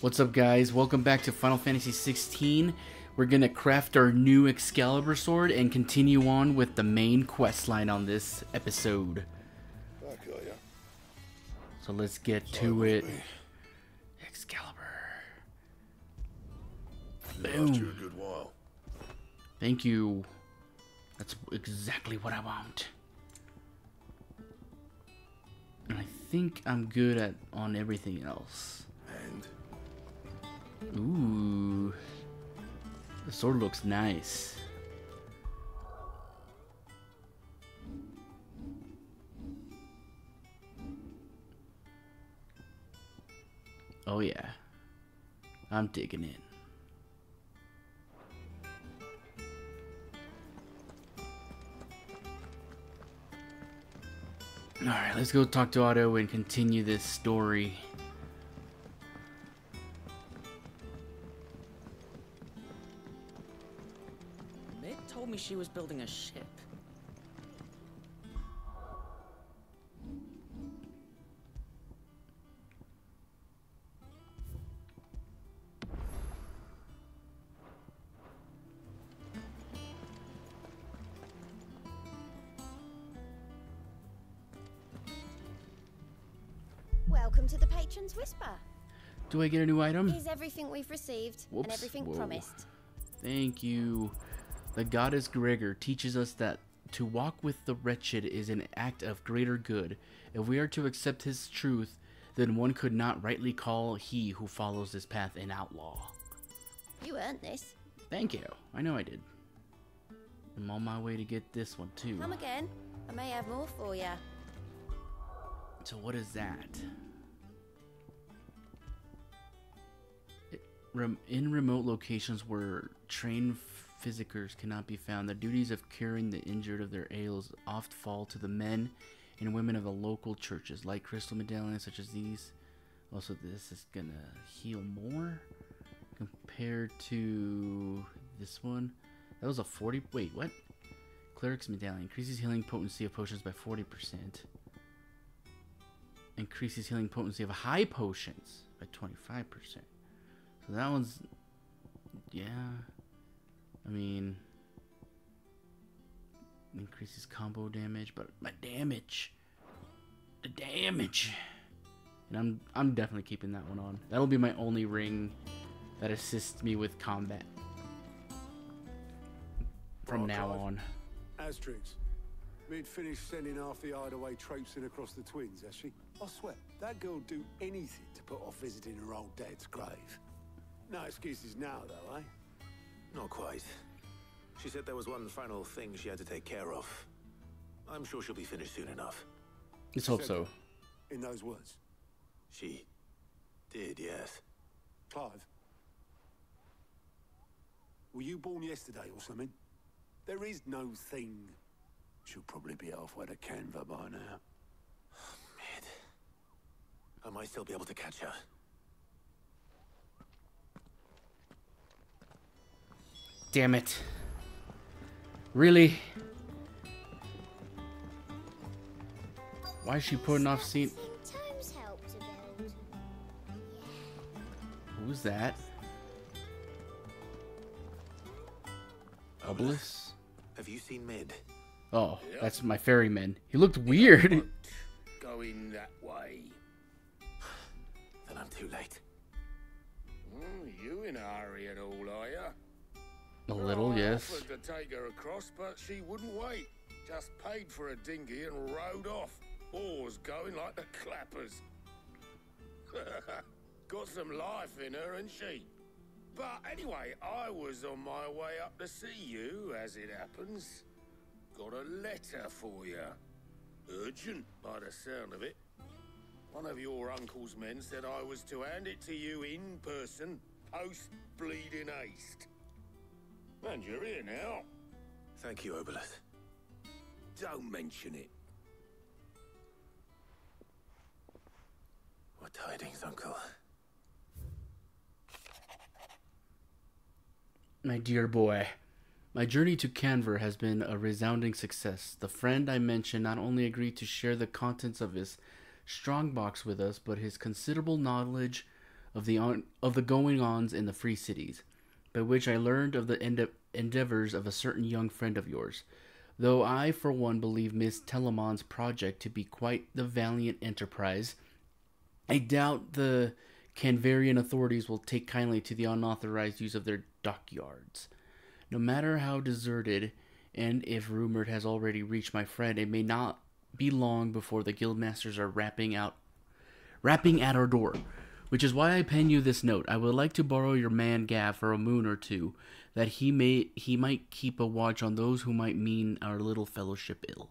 What's up, guys? Welcome back to Final Fantasy 16. We're gonna craft our new Excalibur sword and continue on with the main quest line on this episode. So let's get to it. Excalibur. Boom. Thank you. That's exactly what I want. And I think I'm good on everything else. Ooh, the sword looks nice. Oh yeah, I'm digging it. Alright, let's go talk to Otto and continue this story. Told me she was building a ship. Welcome to the Patron's Whisper. Do I get a new item? Here's everything we've received. Whoops. And everything promised. Thank you. The goddess Gregor teaches us that to walk with the wretched is an act of greater good. If we are to accept his truth, then one could not rightly call he who follows this path an outlaw. You earned this. Thank you. I know I did. I'm on my way to get this one too. Come again. I may have more for you. So what is that? In remote locations where trained physicers cannot be found, the duties of curing the injured of their ails oft fall to the men and women of the local churches, like crystal medallions such as these. Also, this is gonna heal more compared to this one. That was a 40. Wait, what? Cleric's medallion increases healing potency of potions by 40%. Increases healing potency of high potions by 25%. So that one's, yeah. I mean, increases combo damage, but my damage, the damage, and I'm definitely keeping that one on. That'll be my only ring that assists me with combat from now on. Asterix, we'd finished sending half the hideaway traipsing across the twins, has she? I swear, that girl'll do anything to put off visiting her old dad's grave. No excuses now, though, eh? Not quite. She said there was one final thing she had to take care of. I'm sure she'll be finished soon enough. Let's hope so. In those words? She did, yes. Clive, were you born yesterday or something? There is no thing. She'll probably be halfway to Canva by now. Mid. I might still be able to catch her. Damn it. Really? Why is she putting off scene? Who's that? Obelisk? Have you seen Mid? Oh, that's my ferryman. He looked weird. Going that way. Then I'm too late. You in a hurry at all, are you? A little, yes. I offered to take her across, but she wouldn't wait. Just paid for a dinghy and rode off. Oars going like the clappers. Got some life in her, ain't she? But anyway, I was on my way up to see you, as it happens. Got a letter for you. Urgent, by the sound of it. One of your uncle's men said I was to hand it to you in person, post-bleeding haste. And you're here now. Thank you, Obelisk. Don't mention it. What tidings, Uncle? My dear boy, my journey to Canver has been a resounding success. The friend I mentioned not only agreed to share the contents of his strongbox with us, but his considerable knowledge of the going-ons in the free cities, by which I learned of the endeavors of a certain young friend of yours. Though I, for one, believe Miss Telemon's project to be quite the valiant enterprise, I doubt the Canvarian authorities will take kindly to the unauthorized use of their dockyards. No matter how deserted, and if rumored has already reached my friend, it may not be long before the guildmasters are rapping at our door. Which is why I pen you this note. I would like to borrow your man Gav for a moon or two, that he might keep a watch on those who might mean our little fellowship ill,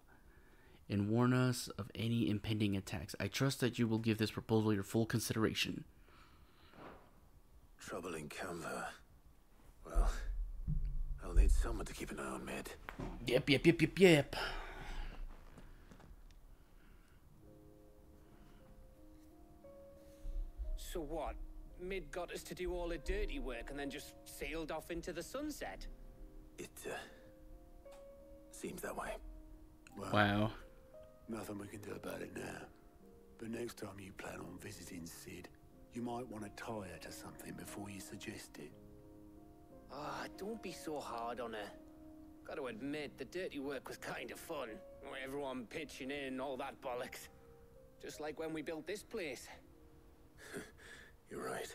and warn us of any impending attacks. I trust that you will give this proposal your full consideration. Trouble in Canva. Well, I'll need someone to keep an eye on Mid. Yep. So what? Mid got us to do all the dirty work and then just sailed off into the sunset? It, seems that way. Well, Wow. nothing we can do about it now. But next time you plan on visiting Sid, you might want to tie her to something before you suggest it. Ah, don't be so hard on her. Got to admit, the dirty work was kind of fun. Everyone pitching in, all that bollocks. Just like when we built this place. You're right.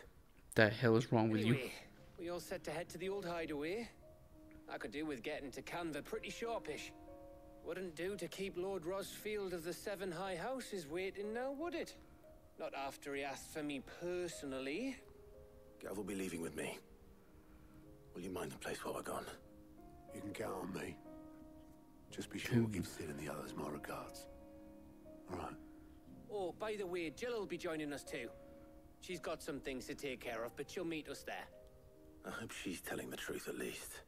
The hell is wrong with you? Anyway, we all set to head to the old hideaway. I could do with getting to Canva pretty sharpish. Wouldn't do to keep Lord Rosfield of the Seven High Houses waiting now, would it? Not after he asked for me personally. Gav will be leaving with me. Will you mind the place while we're gone? You can count on me. Just be sure to give Sid and the others my regards. All right. Oh, by the way, Jill will be joining us too. She's got some things to take care of, but she'll meet us there. I hope she's telling the truth at least.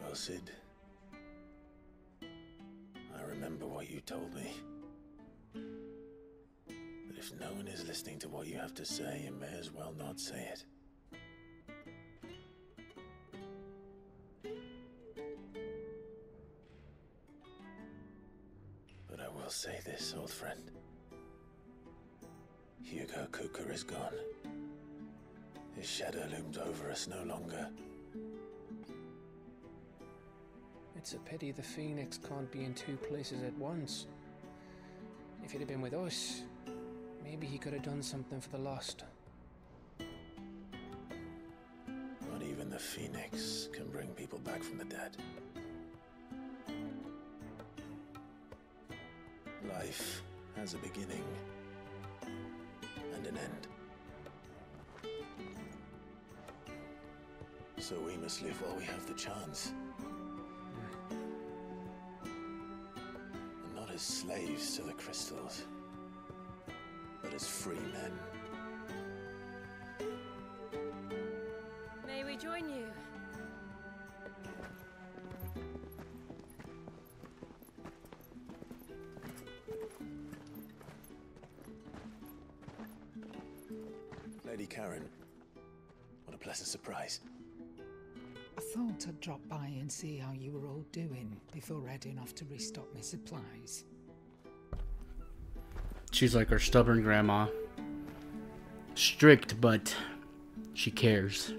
Well, Sid, I remember what you told me. But if no one is listening to what you have to say, you may as well not say it. But I will say this, old friend. Hugo Cooker is gone. His shadow looms over us no longer. It's a pity the Phoenix can't be in two places at once. If he'd have been with us, maybe he could have done something for the lost. Not even the Phoenix can bring people back from the dead. Life has a beginning and an end. So we must live while we have the chance. And not as slaves to the crystals, but as free men. May we join you? Lady Karen, what a pleasant surprise. I thought I'd drop by and see how you were all doing before heading off to restock my supplies. She's like our stubborn grandma. Strict, but she cares.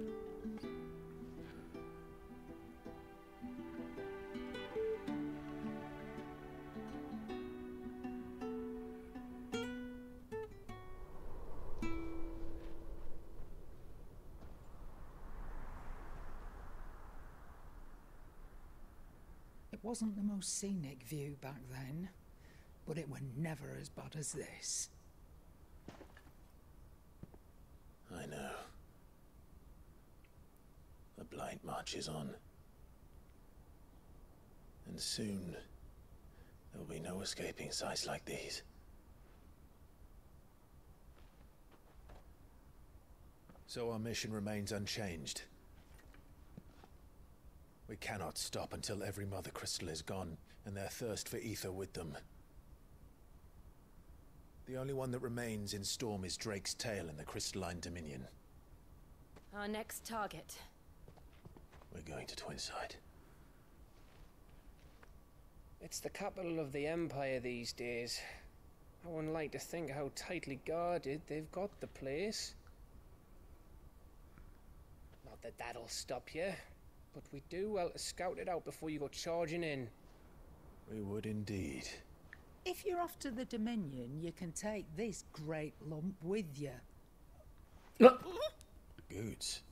It wasn't the most scenic view back then, but it were never as bad as this. I know. The blight marches on. And soon, there will be no escaping sights like these. So our mission remains unchanged. We cannot stop until every Mother Crystal is gone, and their thirst for ether with them. The only one that remains in Storm is Drake's tail in the Crystalline Dominion. Our next target. We're going to Twinside. It's the capital of the Empire these days. I wouldn't like to think how tightly guarded they've got the place. Not that that'll stop you, but we do well to scout it out before you go charging in. We would indeed. If you're off to the Dominion, you can take this great lump with you. Goods.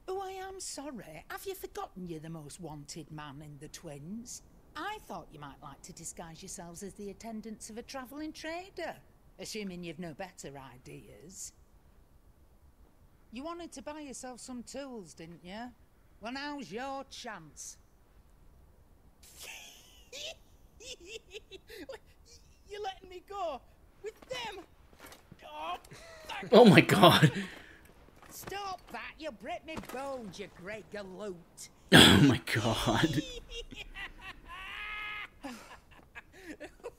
Oh, I am sorry. Have you forgotten you're the most wanted man in the Twins? I thought you might like to disguise yourselves as the attendants of a travelling trader, assuming you've no better ideas. You wanted to buy yourself some tools, didn't you? Well, now's your chance. You're letting me go with them? Oh my god. Stop that! You'll break me bones, you great galoot. Oh my god.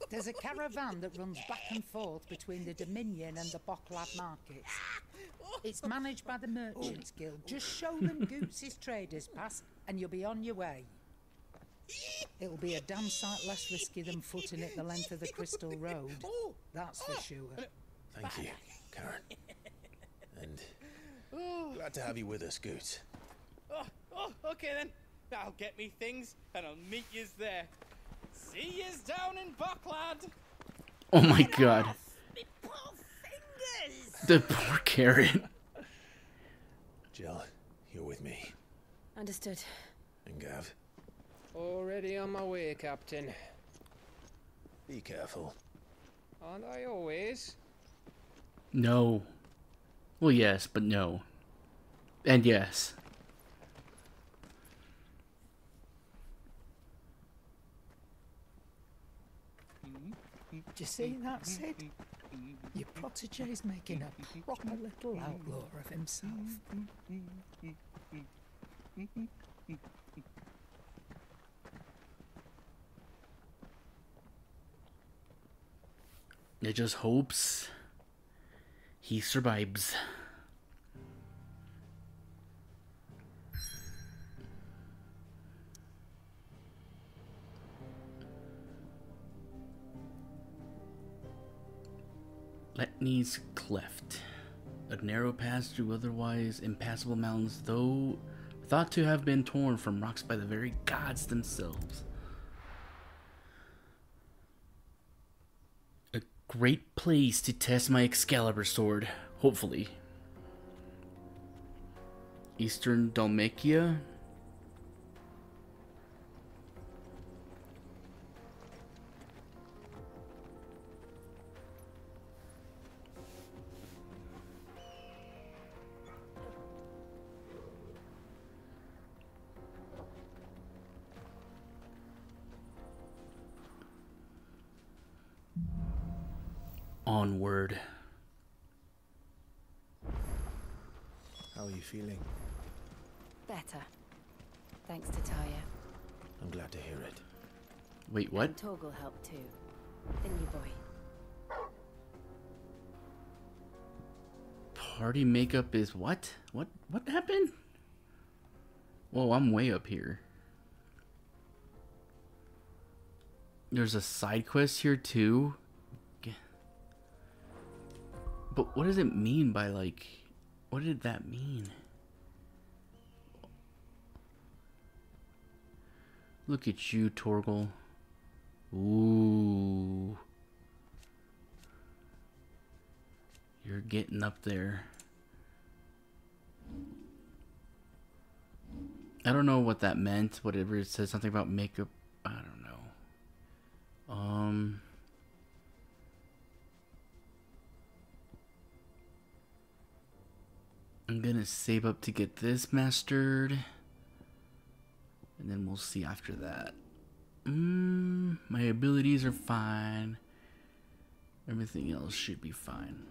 There's a caravan that runs back and forth between the Dominion and the Bocklad markets. It's managed by the Merchants Guild. Just show them Goots' traders pass and you'll be on your way. It'll be a damn sight less risky than footing it the length of the Crystal Road. That's for sure. Thank you, Karen. And glad to have you with us, Goots. Okay then. I'll get me things and I'll meet yous there. See yous down in Bocklad. Oh my god. Me poor fingers. The poor Karen. Jill, you're with me. Understood. And Gav, Already on my way, Captain. be careful. Aren't I always? No. Well, yes, but no. And yes. Do you see that, Sid? Your protege's making a proper little outlaw of himself. It just hopes he survives. Letney's Cleft. A narrow pass through otherwise impassable mountains, though thought to have been torn from rocks by the very gods themselves. A great place to test my Excalibur sword, hopefully. Eastern Dalmatia. Onward. How are you feeling? Better. Thanks to Taya. I'm glad to hear it. Wait, what? And Torgal helped too. Didn't you, boy? Party makeup is what? What happened? Whoa, I'm way up here. There's a side quest here too. But what does it mean by, like, what did that mean? Look at you, Torgal. Ooh. You're getting up there. I don't know what that meant. Whatever it says, something about makeup. I don't know. save up to get this mastered. And then we'll see after that. My abilities are fine. Everything else should be fine.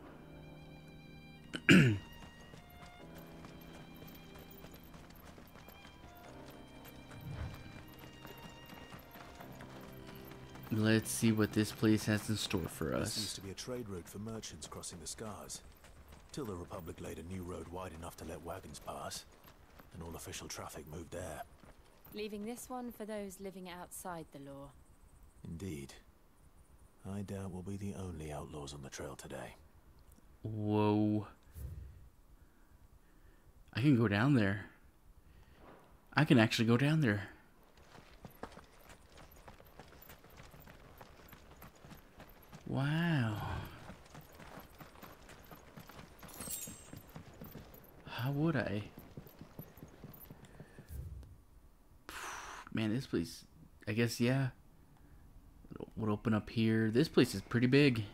Let's see what this place has in store for us. This used to be a trade route for merchants crossing the Scars. Till the Republic laid a new road wide enough to let wagons pass, and all official traffic moved there. Leaving this one for those living outside the law. Indeed. I doubt we'll be the only outlaws on the trail today. Whoa. I can go down there. I can actually go down there. Wow. How would I? Man, this place, I guess, yeah. Would open up here. This place is pretty big.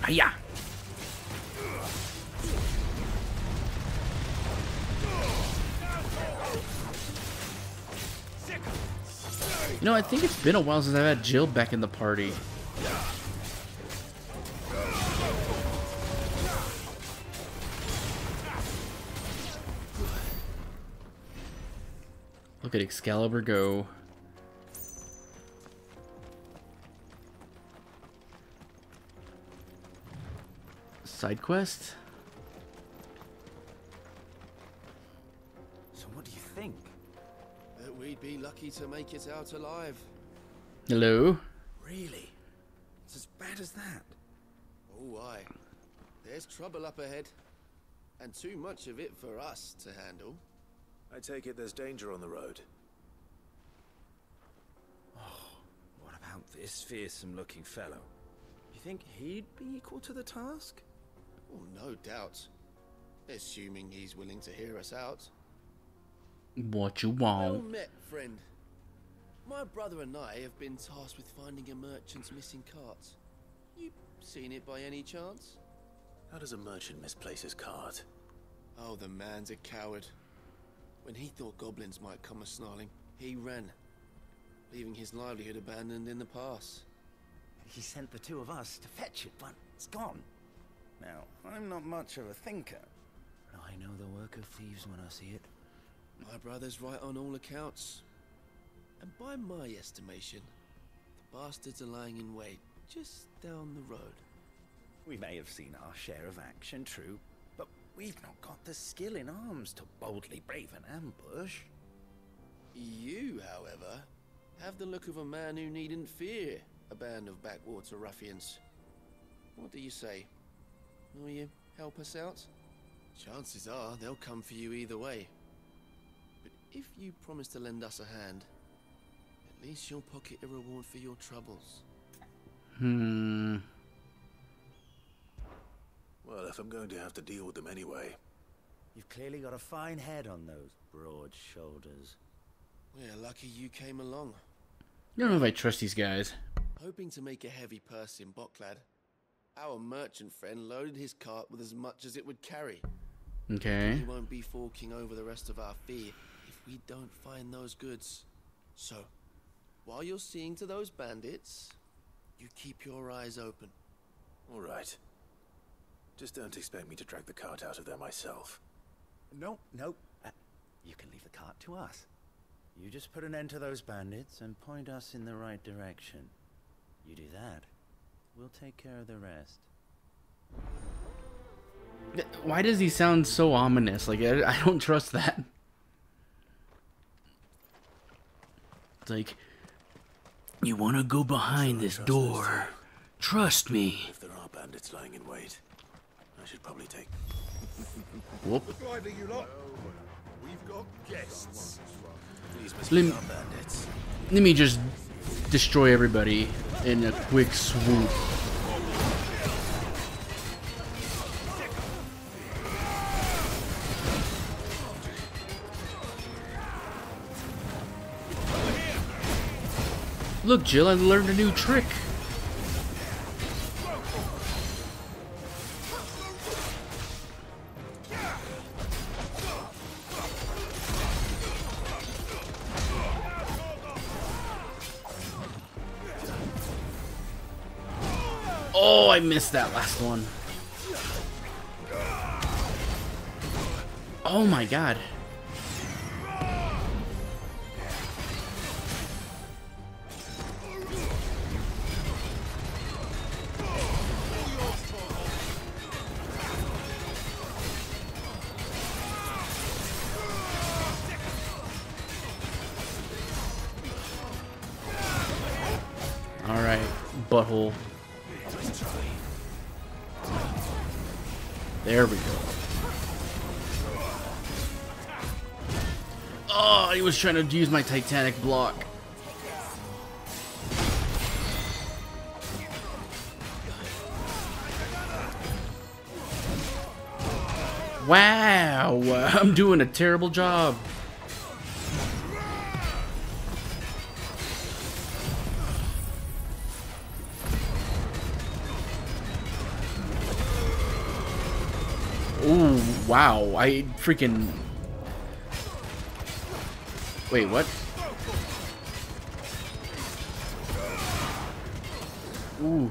Hiya! You know, I think it's been a while since I've had Jill back in the party. Look at Excalibur go. Side quest? So what do you think? That we'd be lucky to make it out alive. Hello? Really? It's as bad as that? Oh, aye. There's trouble up ahead. And too much of it for us to handle. I take it there's danger on the road. Oh, what about this fearsome-looking fellow? You think he'd be equal to the task? Oh, no doubt. Assuming he's willing to hear us out. What you Well want? met, friend. My brother and I have been tasked with finding a merchant's missing cart. You seen it by any chance? How does a merchant misplace his cart? Oh, the man's a coward. When he thought goblins might come a-snarling, he ran, leaving his livelihood abandoned in the pass. He sent the two of us to fetch it, but it's gone. Now, I'm not much of a thinker, but I know the work of thieves when I see it. My brother's right on all accounts. And by my estimation, the bastards are lying in wait just down the road. We may have seen our share of action, true, but we've not got the skill in arms to boldly brave an ambush. You, however, have the look of a man who needn't fear a band of backwater ruffians. What do you say? Will you help us out? Chances are they'll come for you either way. But if you promise to lend us a hand, at least you'll pocket a reward for your troubles. Well, if I'm going to have to deal with them anyway. You've clearly got a fine head on those broad shoulders. We're lucky you came along. I don't know if I trust these guys. Hoping to make a heavy purse in Bocklad, our merchant friend loaded his cart with as much as it would carry. Okay. He won't be forking over the rest of our fee if we don't find those goods. So, while you're seeing to those bandits, you keep your eyes open. All right. Just don't expect me to drag the cart out of there myself. No. You can leave the cart to us. You just put an end to those bandits and point us in the right direction. You do that, we'll take care of the rest. Why does he sound so ominous? Like, I don't trust that. It's like, you want to go behind this door. Trust me. If there are bandits lying in wait, I should probably take... Whoop. Lively, you lot. We've got guests. These Let me- are bandits. Let me just destroy everybody in a quick swoop. Look, Jill, I learned a new trick. Oh, I missed that last one. Oh my god. Alright, butthole. There we go. Oh, he was trying to use my Titanic block. Wow, I'm doing a terrible job. Ooh, wow, I freaking... Wait, what? Ooh.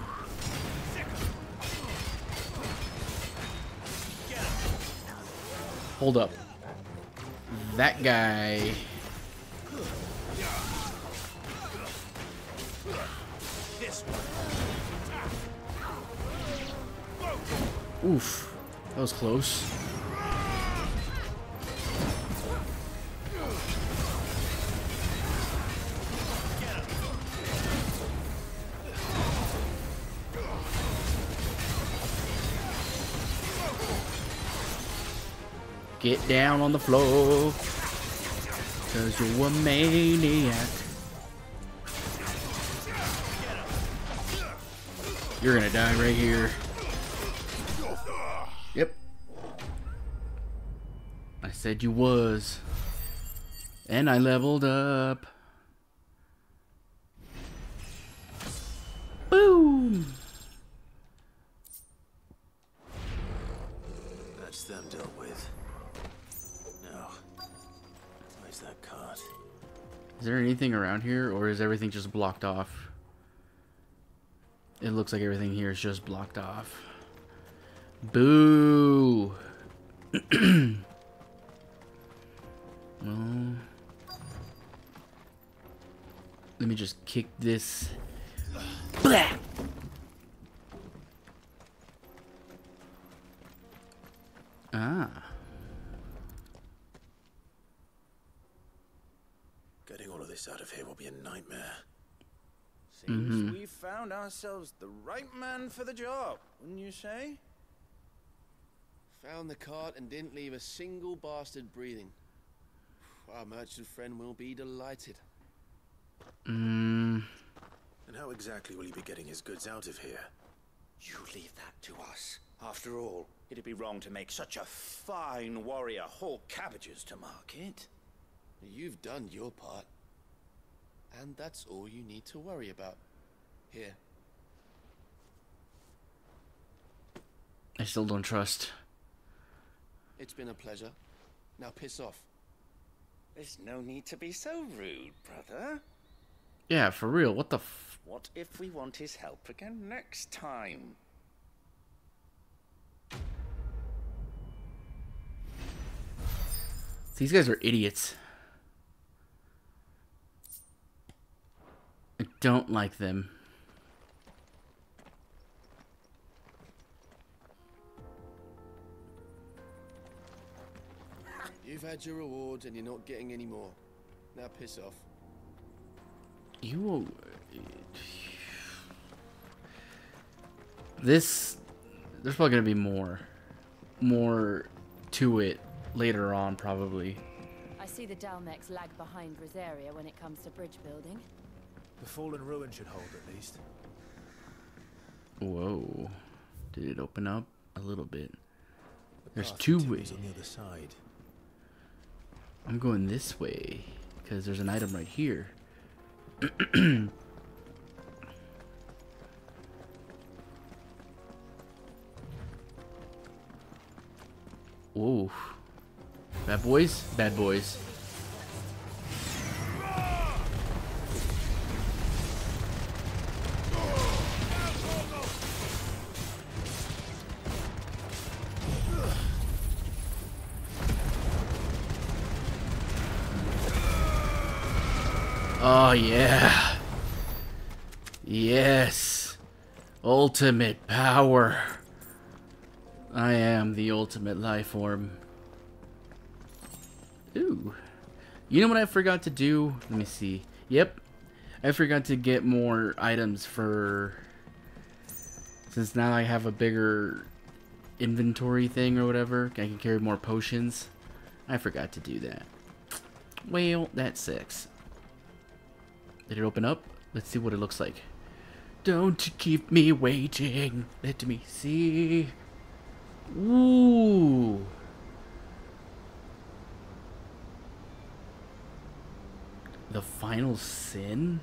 Hold up. That guy... Oof. That was close. Get down on the floor, 'cause you're a maniac. You're gonna die right here. Yep. I said you was. And I leveled up. Boom! That's them dealt with. No. Where's that cart? Is there anything around here, or is everything just blocked off? It looks like everything here is just blocked off. Boo! Well, let me just kick this. Blah! Ah. Getting all of this out of here will be a nightmare. Seems we've found ourselves the right man for the job, wouldn't you say? Found the cart and didn't leave a single bastard breathing. Our merchant friend will be delighted. And how exactly will he be getting his goods out of here? You leave that to us. After all, it'd be wrong to make such a fine warrior haul cabbages to market. You've done your part. And that's all you need to worry about. Here. I still don't trust. It's been a pleasure. Now piss off. There's no need to be so rude, brother. Yeah, for real. What the f... What if we want his help again next time? These guys are idiots. I don't like them. You've had your rewards and you're not getting any more. Now piss off. You... This... There's probably gonna be more to it later on, probably. I see the Dalmex lag behind Rosaria when it comes to bridge building. The fallen ruin should hold at least. Whoa. Did it open up? A little bit. There's path two to ways. Tim's on the other side. I'm going this way because there's an item right here. Ooh. Bad boys? Bad boys. Oh, yeah. Yes. Ultimate power. I am the ultimate life form. Ooh. You know what I forgot to do? Let me see. Yep. I forgot to get more items for... Since now I have a bigger inventory thing or whatever. I can carry more potions. I forgot to do that. Well, that sucks. Did it open up? Let's see what it looks like. Don't keep me waiting. Let me see. Ooh. The final sin?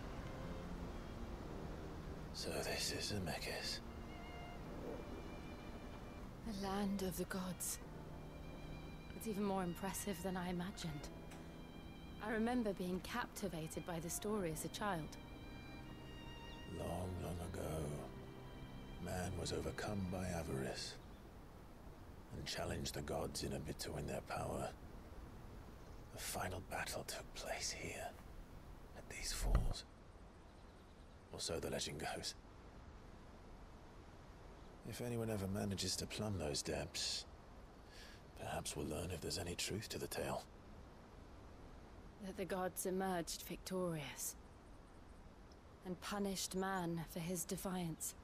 So this is Zemeckis. The land of the gods. It's even more impressive than I imagined. I remember being captivated by the story as a child. Long, long ago, man was overcome by avarice and challenged the gods in a bid to win their power. The final battle took place here, at these falls. Or so the legend goes. If anyone ever manages to plumb those depths, perhaps we'll learn if there's any truth to the tale. That the gods emerged victorious and punished man for his defiance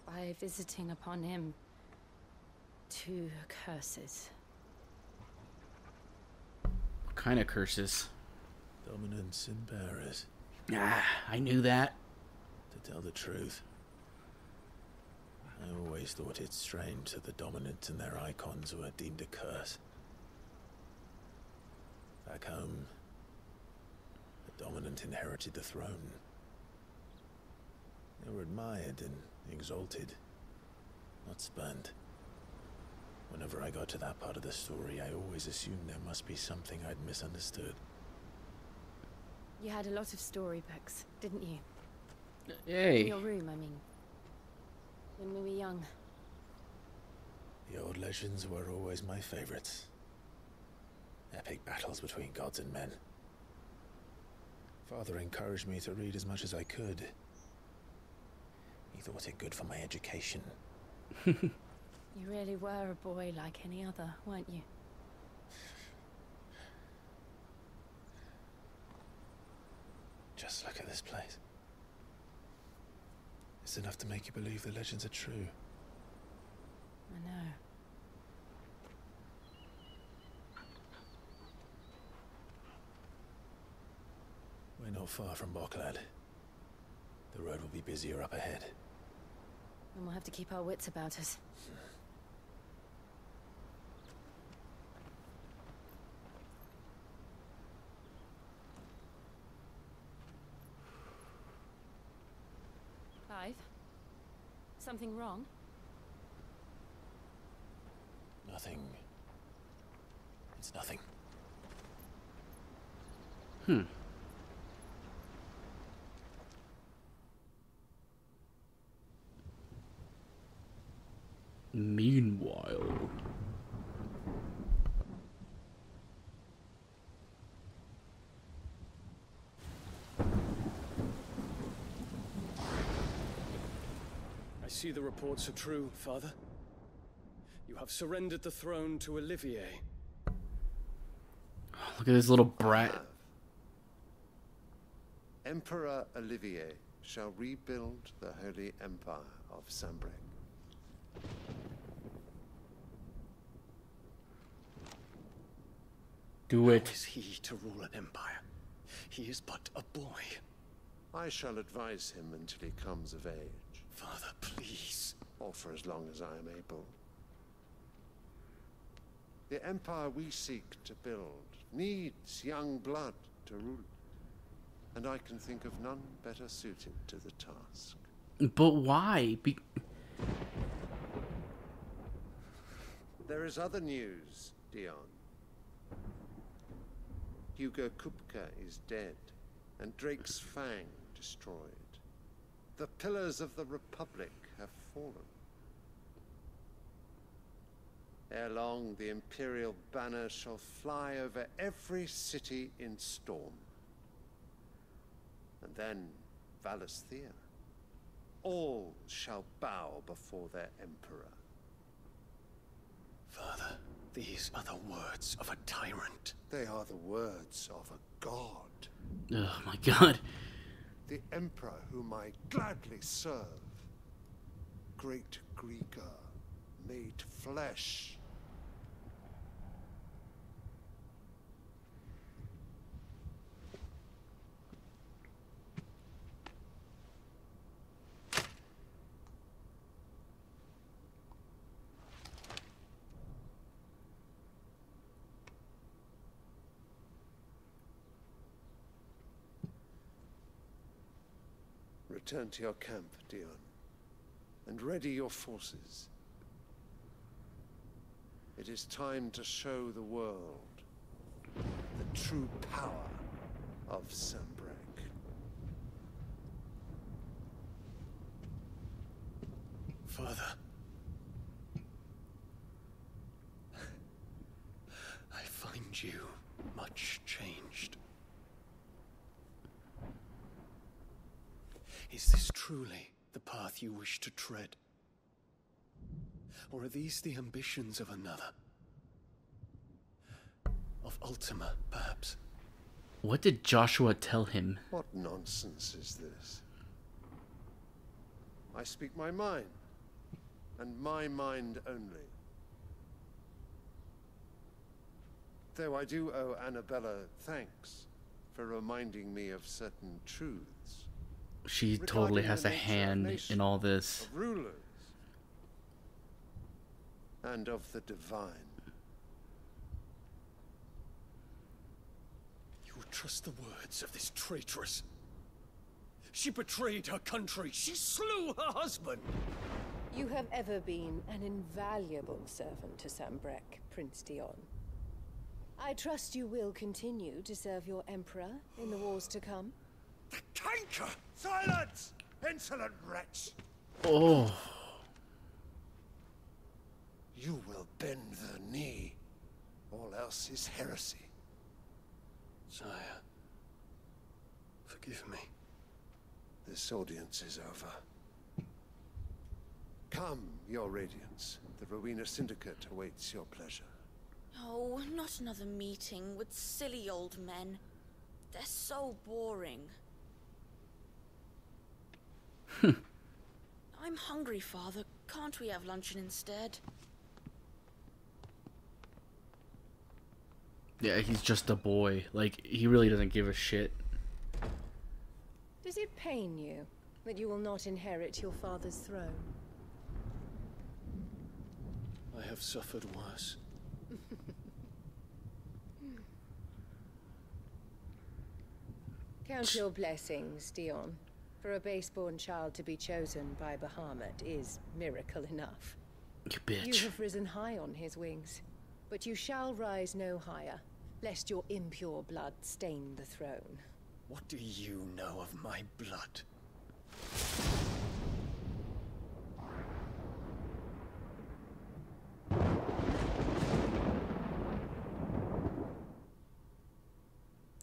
by visiting upon him 2 curses. What kind of curses? Dominance and bearers. Ah, I knew that. To tell the truth, I always thought it strange that the dominant and their icons were deemed a curse. Back home, the dominant inherited the throne. They were admired and exalted, not spurned. Whenever I got to that part of the story, I always assumed there must be something I'd misunderstood. You had a lot of storybooks, didn't you? Hey. In your room, I mean. When we were young. The old legends were always my favorites. Epic battles between gods and men. Father encouraged me to read as much as I could. He thought it good for my education. You really were a boy like any other, weren't you? Just look at this place. It's enough to make you believe the legends are true. I know. We're not far from Boklad. The road will be busier up ahead. And we'll have to keep our wits about us. Clive? Something wrong? Nothing. It's nothing. Meanwhile... I see the reports are true, Father. You have surrendered the throne to Olivier. Look at this little brat. Emperor Olivier shall rebuild the Holy Empire of Sanbreque. Do it. How is he to rule an empire? He is but a boy. I shall advise him until he comes of age. Father, please. Or for as long as I am able. The empire we seek to build needs young blood to rule it. And I can think of none better suited to the task. there is other news, Dion. Hugo Kupka is dead, and Drake's Fang destroyed. The pillars of the Republic have fallen. Ere long, the Imperial banner shall fly over every city in Storm. And then, Valisthea. All shall bow before their Emperor. Father, these are the words of a tyrant. They are the words of a god. Oh my god. The Emperor whom I gladly serve. Great Greeker, made flesh. Return to your camp, Dion, and ready your forces. It is time to show the world the true power of Sanbreque. Father, I find you much changed. Is this truly the path you wish to tread? Or are these the ambitions of another? Of Ultima, perhaps? What did Joshua tell him? What nonsense is this? I speak my mind, and my mind only. Though I do owe Annabella thanks for reminding me of certain truths. She totally has a hand in all this. Of rulers and of the divine. You would trust the words of this traitress? She betrayed her country. She slew her husband. You have ever been an invaluable servant to Sanbreque, Prince Dion. I trust you will continue to serve your Emperor in the wars to come. The canker! Silence! Insolent wretch! Oh. You will bend the knee. All else is heresy. Sire, forgive me. This audience is over. Come, your Radiance. The Rowena Syndicate awaits your pleasure. Oh, not another meeting with silly old men. They're so boring. I'm hungry, Father. Can't we have luncheon instead? Yeah, he's just a boy. Like, he really doesn't give a shit. Does it pain you that you will not inherit your father's throne? I have suffered worse. Count your blessings, Dion. For a base-born child to be chosen by Bahamut is miracle enough. You bitch. You have risen high on his wings, but you shall rise no higher, lest your impure blood stain the throne. What do you know of my blood?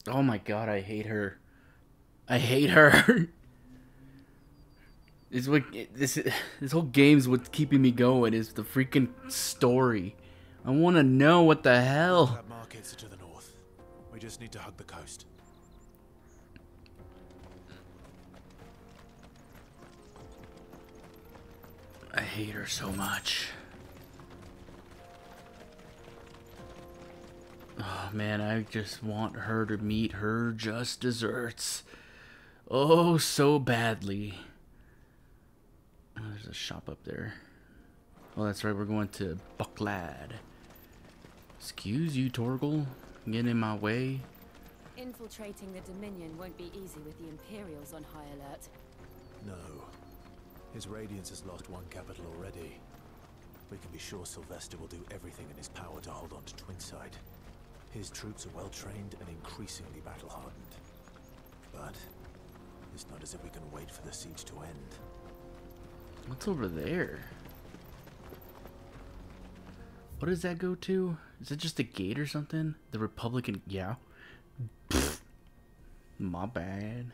Oh my god, I hate her. I hate her. This whole game's what's keeping me going is the freaking story. I want to know what the hell. That markets are to the north. We just need to hug the coast. I hate her so much. Oh man, I just want her to meet her just desserts. Oh, so badly. Oh, there's a shop up there. Oh, that's right, we're going to Bucklad. Excuse you, Torgal. Get in my way. Infiltrating the Dominion won't be easy with the Imperials on high alert. No. His Radiance has lost one capital already. We can be sure Sylvester will do everything in his power to hold on to Twinside. His troops are well trained and increasingly battle-hardened. But it's not as if we can wait for the siege to end. What's over there? What does that go to? Is it just a gate or something? The Republican... Yeah. Pfft. My bad.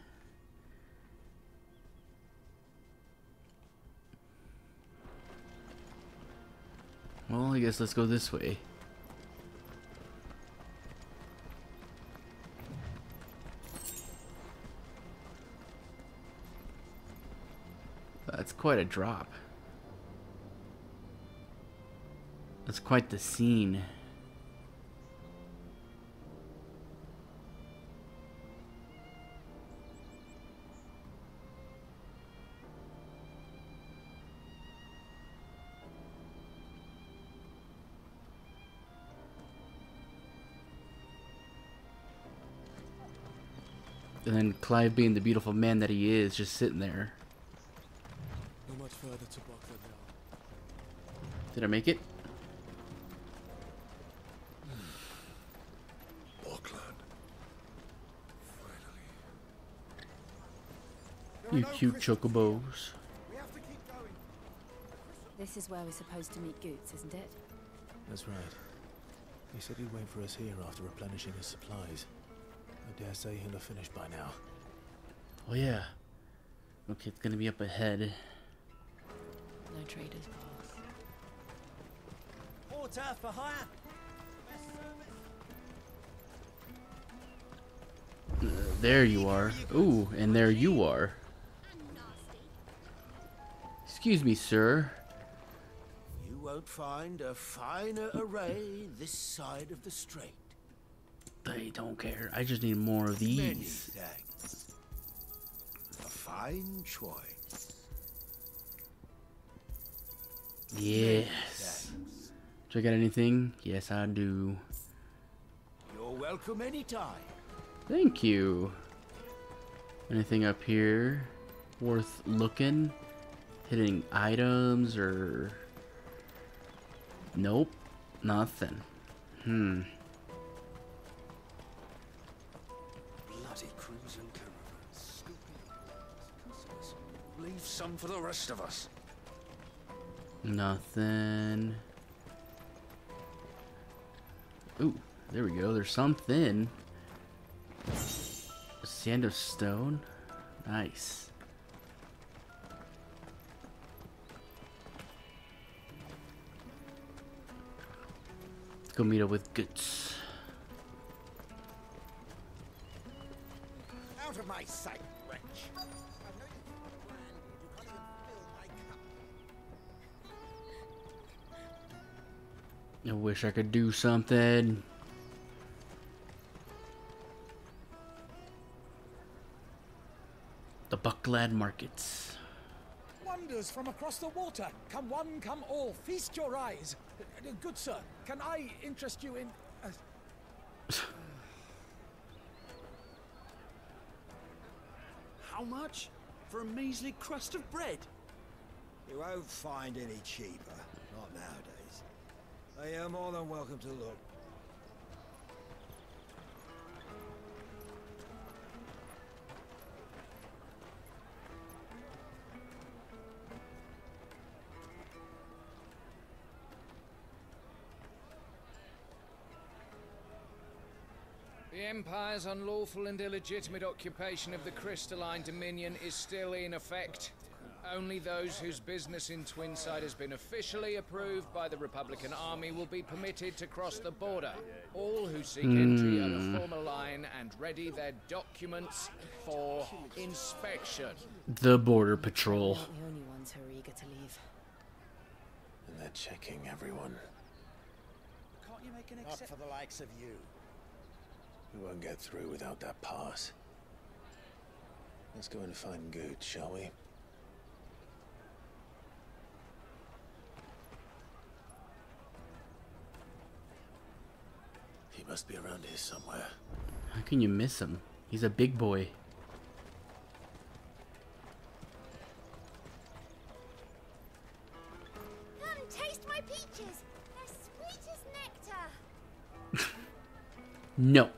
Well, I guess let's go this way. That's quite a drop. That's quite the scene. And then Clive, being the beautiful man that he is, just sitting there. Not much further to Buckland now. Did I make it? Buckland. You cute chocobos. This is where we're supposed to meet Goots, isn't it? That's right. He said he'd wait for us here after replenishing his supplies. I dare say he'll have finished by now. Oh yeah. Okay, it's gonna be up ahead. No traders pass. Porter for hire. There you are. Ooh, and there you are. Excuse me, sir. You won't find a finer array this side of the strait. They don't care. I just need more of these. Many thanks. A fine choice. Yes. Do I got anything? Yes, I do. You're welcome anytime. Thank you. Anything up here worth looking? Hitting items or... Nope. Nothing. Bloody crimson caravans. Leave some for the rest of us. Nothing. Ooh, there we go. There's something. Sand of stone. Nice. Let's go meet up with Goots. Out of my sight, wretch. I wish I could do something. The Bucklad Markets. Wonders from across the water. Come one, come all. Feast your eyes. Good sir, can I interest you in... How much? For a measly crust of bread? You won't find any cheaper. Not nowadays. They are more than welcome to look. The Empire's unlawful and illegitimate occupation of the Crystalline Dominion is still in effect. Only those whose business in Twinside has been officially approved by the Republican Army will be permitted to cross the border. All who seek entry are to form a line and ready their documents for inspection. The Border Patrol. We're not the only ones who are eager to leave. And they're checking everyone. Can't you make an exception? Not for the likes of you. We won't get through without that pass. Let's go and find Good, shall we? He must be around here somewhere. How can you miss him? He's a big boy. Come taste Taste my peaches. They're sweet as nectar. No.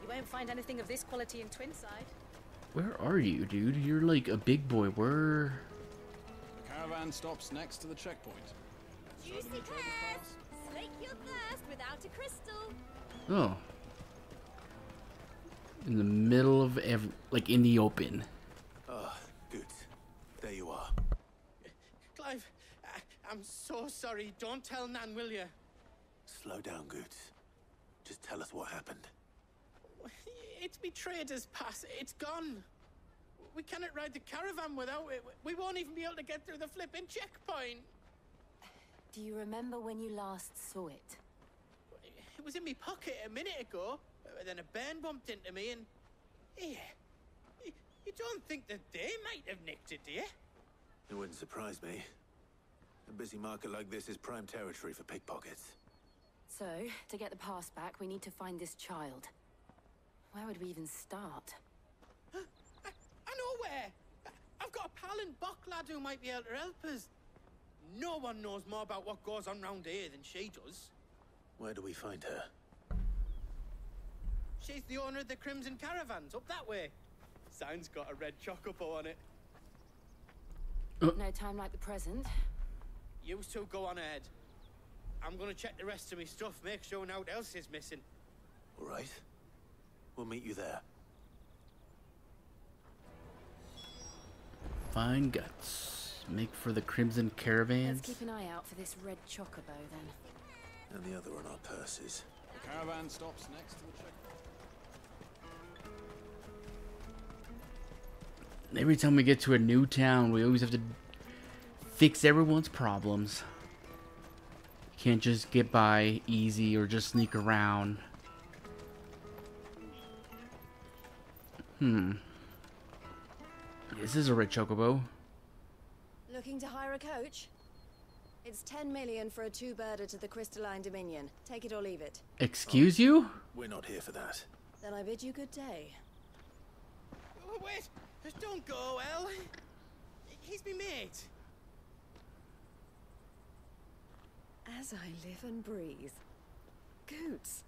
You won't find anything of this quality in Twinside. Where are you, dude? You're like a big boy. Where? The caravan stops next to the checkpoint. Juicy pears. Slake your thirst without a crystal. Oh. In the middle of like in the open. Ah, good. There you are. Clive, I'm so sorry. Don't tell Nan, will you? Slow down, Goots. Just tell us what happened. It's me trader's pass. It's gone. We cannot ride the caravan without it. We won't even be able to get through the flipping checkpoint. Do you remember when you last saw it? It was in my pocket a minute ago. Then a bairn bumped into me and... Yeah. You don't think that they might have nicked it, do you? It wouldn't surprise me. A busy market like this is prime territory for pickpockets. So, to get the pass back, we need to find this child. Where would we even start? I know where! I've got a pal in Bocklad who might be able to help us. No one knows more about what goes on round here than she does. Where do we find her? She's the owner of the Crimson Caravans, up that way. Sign's got a red chocobo on it. No time like the present. You two go on ahead. I'm gonna check the rest of my stuff, make sure no one else is missing. All right. We'll meet you there. Fine guts. Make for the Crimson Caravans. Let's keep an eye out for this red chocobo then. And the other on our purses. The caravan stops next to the checkpoint. Every time we get to a new town, we always have to fix everyone's problems. Can't just get by easy or just sneak around. This is a red chocobo. Looking to hire a coach? It's 10 million for a two-birder to the Crystalline Dominion. Take it or leave it. Excuse you? We're not here for that. Then I bid you good day. Oh, wait! Just don't go, El. He's me mate. As I live and breathe. Goots,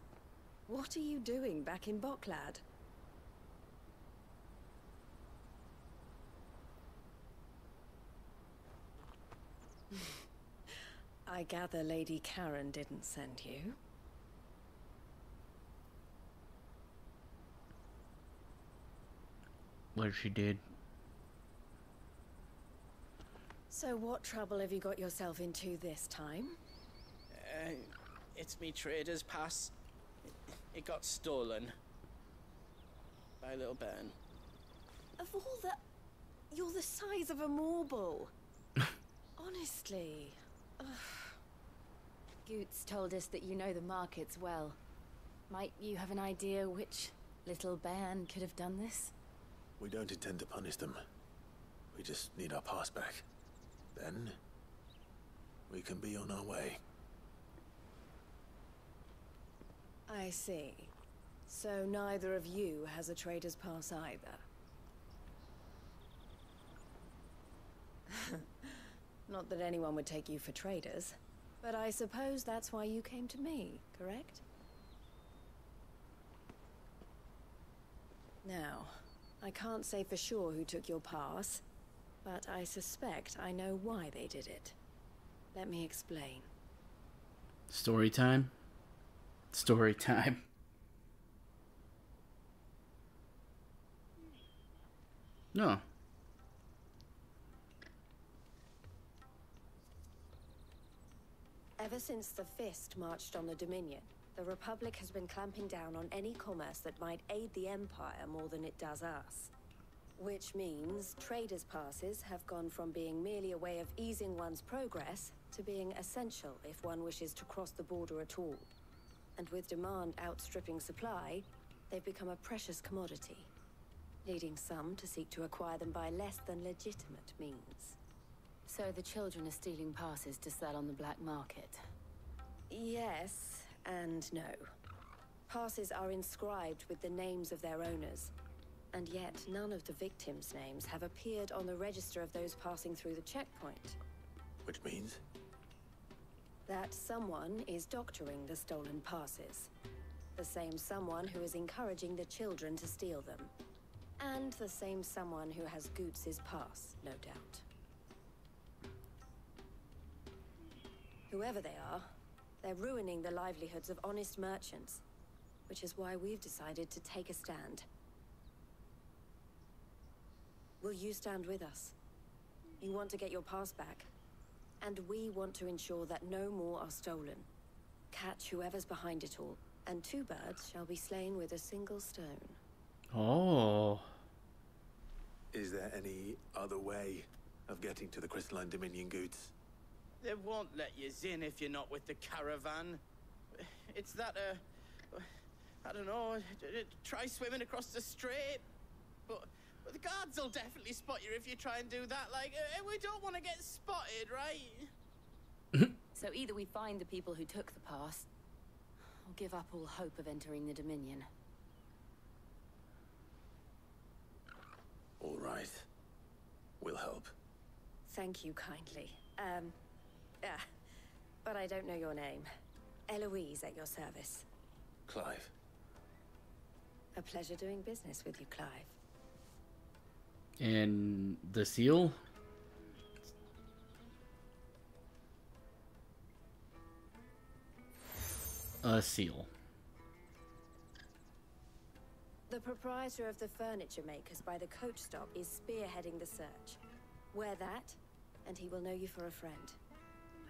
what are you doing back in Bocklad? I gather Lady Karen didn't send you. What she did. So what trouble have you got yourself into this time? It's me trader's pass. It got stolen. By a little bairn. Of all the... You're the size of a marble. Honestly. Ugh. Goots told us that you know the markets well. Might you have an idea which little bairn could have done this? We don't intend to punish them. We just need our pass back. Then, we can be on our way. I see. So neither of you has a trader's pass either. Not that anyone would take you for traders, but I suppose that's why you came to me, correct? Now, I can't say for sure who took your pass, but I suspect I know why they did it. Let me explain. Story time? Story time. No. Ever since the Fist marched on the Dominion, the Republic has been clamping down on any commerce that might aid the Empire more than it does us. Which means traders' passes have gone from being merely a way of easing one's progress to being essential if one wishes to cross the border at all. And with demand outstripping supply, they've become a precious commodity, leading some to seek to acquire them by less than legitimate means. So the children are stealing passes to sell on the black market? Yes and no. Passes are inscribed with the names of their owners, and yet none of the victims' names have appeared on the register of those passing through the checkpoint. Which means? That someone is doctoring the stolen passes. The same someone who is encouraging the children to steal them. And the same someone who has Goots' pass, no doubt. Whoever they are, they're ruining the livelihoods of honest merchants, which is why we've decided to take a stand. Will you stand with us? You want to get your pass back, and we want to ensure that no more are stolen. Catch whoever's behind it all, and 2 birds shall be slain with a single stone. Oh. Is there any other way of getting to the Crystalline Dominion, Goots? They won't let you in if you're not with the caravan. It's that, I don't know, try swimming across the strait. But the guards will definitely spot you if you try and do that. Like, we don't want to get spotted, right? So either we find the people who took the pass, or give up all hope of entering the Dominion. All right. We'll help. Thank you kindly. But I don't know your name. Eloise at your service. Clive. A pleasure doing business with you, Clive. And the seal? A seal. The proprietor of the furniture makers by the coach stop is spearheading the search. Wear that, and he will know you for a friend.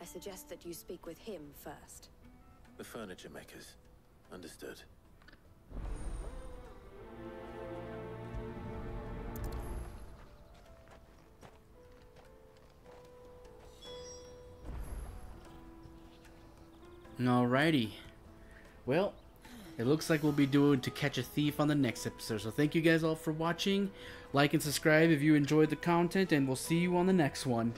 I suggest that you speak with him first. The furniture makers. Understood. Alrighty. Well, it looks like we'll be doing To Catch a Thief on the next episode. So thank you guys all for watching. Like and subscribe if you enjoyed the content, and we'll see you on the next one.